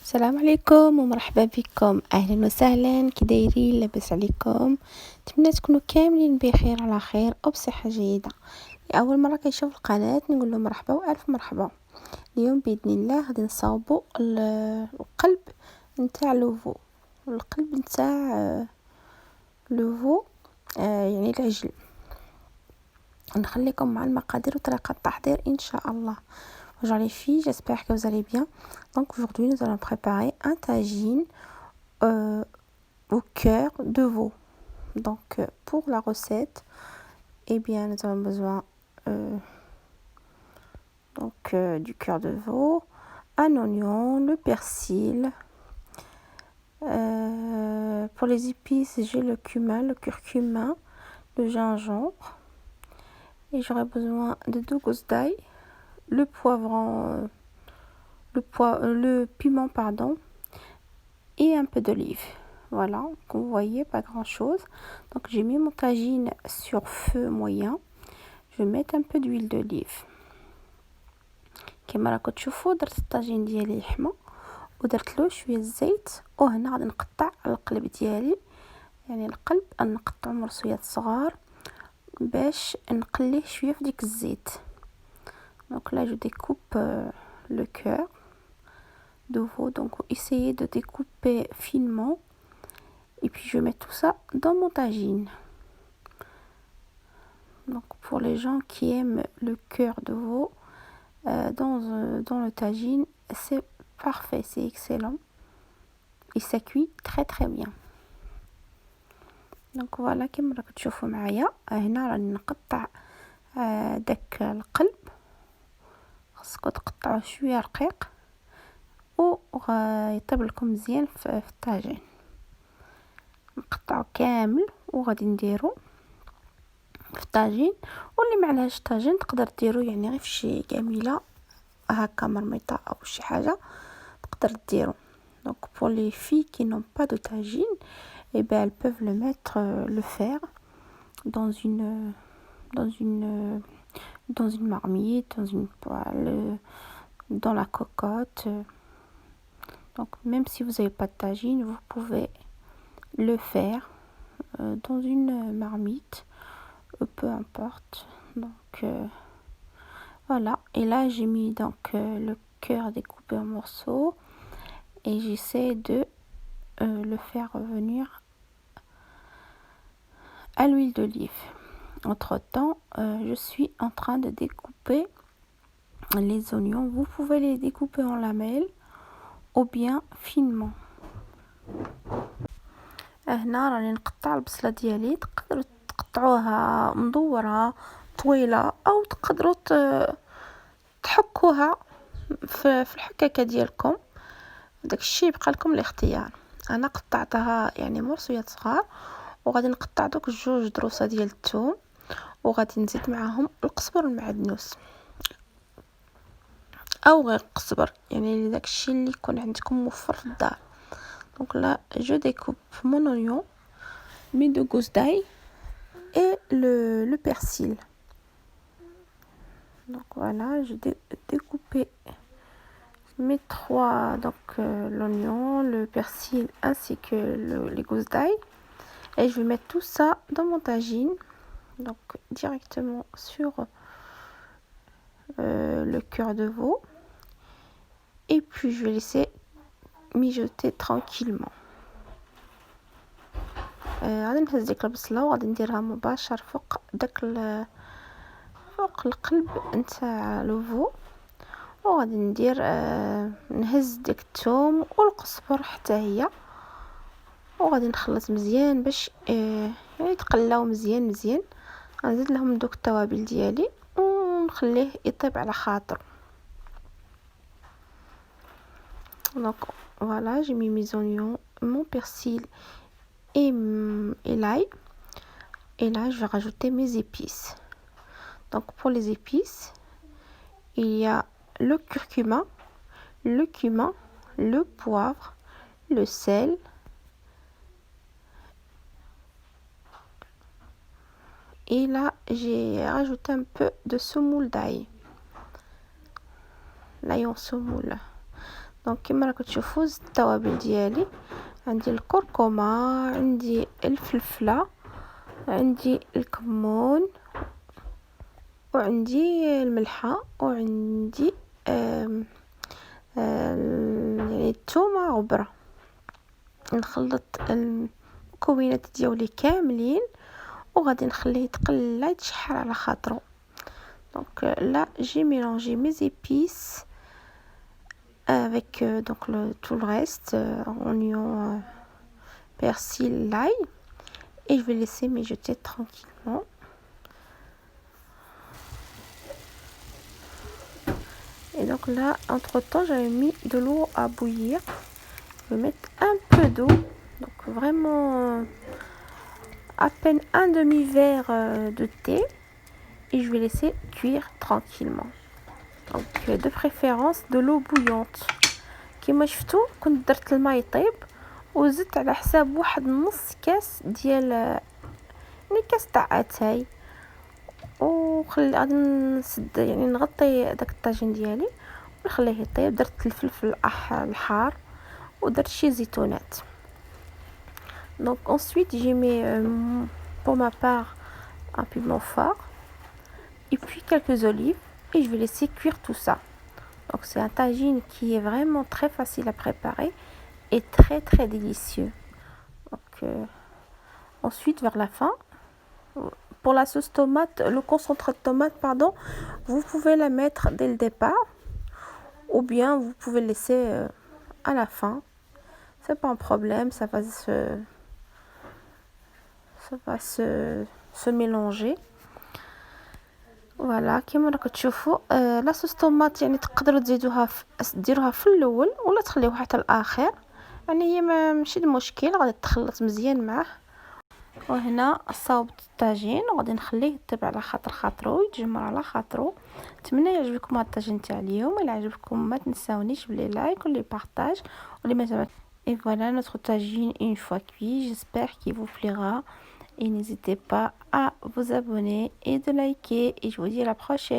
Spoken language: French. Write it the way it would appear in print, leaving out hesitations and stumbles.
السلام عليكم ومرحبا بكم، اهلا وسهلا. كي دايرين؟ لاباس عليكم؟ نتمنى تكونوا كاملين بخير على خير او بصحه جيده. لاول مره كيشوف القناه نقول له مرحبا والف مرحبا. اليوم باذن الله غادي نصاوبوا القلب نتاع لوفو، القلب نتاع لوفو، يعني العجل. نخليكم مع المقادير وطريقه التحضير ان شاء الله. Bonjour les filles, j'espère que vous allez bien. Donc aujourd'hui nous allons préparer un tagine au cœur de veau. Donc pour la recette, eh bien nous avons besoin du cœur de veau, un oignon, le persil. Pour les épices, j'ai le cumin, le curcuma, le gingembre. Et j'aurai besoin de 2 gousses d'ail, le poivron, le piment pardon, et un peu d'olive. Voilà, comme vous voyez, pas grand chose. Donc j'ai mis mon tagine sur feu moyen. Je vais mettre un peu d'huile d'olive. كما راكم تشوفوا درت الطاجين ديالي حمى ودرت له شويه الزيت، وهنا غادي نقطع القلب ديالي، يعني القلب نقطعو مرصويات صغار باش نقليه شويه في ديك الزيت. Donc là je découpe le cœur de veau, donc essayez de découper finement et puis je mets tout ça dans mon tagine. Donc pour les gens qui aiment le cœur de veau dans le tagine, c'est parfait, c'est excellent et ça cuit très très bien. Donc voilà كما راكم تشوفوا معايا هنا راني نقطع داك القلب. خاصكم تقطعوه شويه رقيق ويطيب لكم مزيان في الطاجين. نقطعو كامل وغادي نديرو في الطاجين، واللي ما عليهاش طاجين تقدر ديرو يعني غير في شي قاميله هكا مرميطه او شي حاجه تقدر ديرو. Donc pour les filles qui n'ont pas de tagine, eh ben elles peuvent le mettre, le faire dans une marmite, dans une poêle, dans la cocotte. Donc même si vous n'avez pas de tagine, vous pouvez le faire dans une marmite, peu importe. Donc voilà, et là j'ai mis donc le cœur découpé en morceaux et j'essaie de le faire revenir à l'huile d'olive. Entre temps, je suis en train de découper les oignons. Vous pouvez les découper en lamelles ou bien finement. هنا راني نقطع البصله ديالي، تقدروا تقطعوها مدوره طويله او تقدروا تحكوها في الحكاكه ديالكم. داكشي يبقى لكم الاختيار. انا قطعتها يعني مرصويات صغار، وغادي نقطع دوك 2 ضروسه ديال الثوم، وغادي نزيد معاهم القزبر والمعدنوس او غير القزبر، يعني داكشي اللي يكون عندكم موفر في الدار. Donc là, je découpe mon oignon, mes 2 gousses d'ail et le persil. Donc voilà, je découpé mes 3, donc l'oignon, le persil ainsi que les gousses d'ail. Et je vais mettre tout ça dans mon tagine, donc directement sur le cœur de veau. Et puis je vais laisser mijoter tranquillement. غادي نهز ديك البصله وغادي نديرها مباشر فوق داك فوق القلب نتاع لوفو، وغادي ندير نهز ديك الثوم والقزبر حتى هي، وغادي نخلط مزيان باش يعني يتقلاو مزيان. غنزيد لهم دوك التوابل ديالي ونخليه يطيب على خاطر. Donc voilà, j'ai mis mes oignons, mon persil et l'ail. Et là, je vais rajouter mes épices. Donc pour les épices, il y a le curcuma, le cumin, le poivre, le sel. Et là, j'ai rajouté un peu de semoule d'ail. L'ail en semoule. دونك كما راكم تشوفوا زدت التوابل ديالي. عندي الكركمه، عندي الفلفله، عندي الكمون، وعندي الملحه، وعندي يعني الثومه غبره. نخلط المكونات ديالي كاملين وغادي نخليه يتقلى يتشحر على خاطرو. دونك là j'ai mélangé mes épices avec donc tout le reste, oignons, persil, l'ail, et je vais laisser mijoter tranquillement. Et donc là, entre temps, j'avais mis de l'eau à bouillir. Je vais mettre un peu d'eau, donc vraiment à peine un demi-verre de thé, et je vais laisser cuire tranquillement. Donc de préférence de l'eau bouillante. كما شفتوا كنت درت الماء يطيب وزدت على حساب واحد نص كاس ديال يعني كاس تاع اتاي، غادي نسد يعني نغطي داك الطاجين ديالي ونخليه يطيب. درت الفلفل الحار ودرت شي زيتونات. Donc ensuite j'ai mis pour ma part un piment fort et puis quelques olives et je vais laisser cuire tout ça. Donc c'est un tagine qui est vraiment très facile à préparer et très très délicieux. Donc ensuite vers la fin, pour la sauce tomate, le concentré de tomate pardon, vous pouvez la mettre dès le départ ou bien vous pouvez le laisser à la fin. C'est pas un problème, ça va se mélanger. فوالا كما راكم تشوفوا لاصوص طوماط يعني تقدروا ديروها في الاول ولا تخليوها حتى الاخر، يعني هي ماشي المشكل، غادي تخلط مزيان معاه. وهنا صاوبت الطاجين وغادي نخليه يطيب على خاطرو يتجمر على خاطرو. نتمنى يعجبكم هذا الطاجين تاع اليوم. الا عجبكم ما تنساونيش بلي لايك ولي بارطاج ولي ما. Et voilà notre tagine une fois cuit. J'espère qu'il vous plaira. Et n'hésitez pas à vous abonner et de liker. Et je vous dis à la prochaine.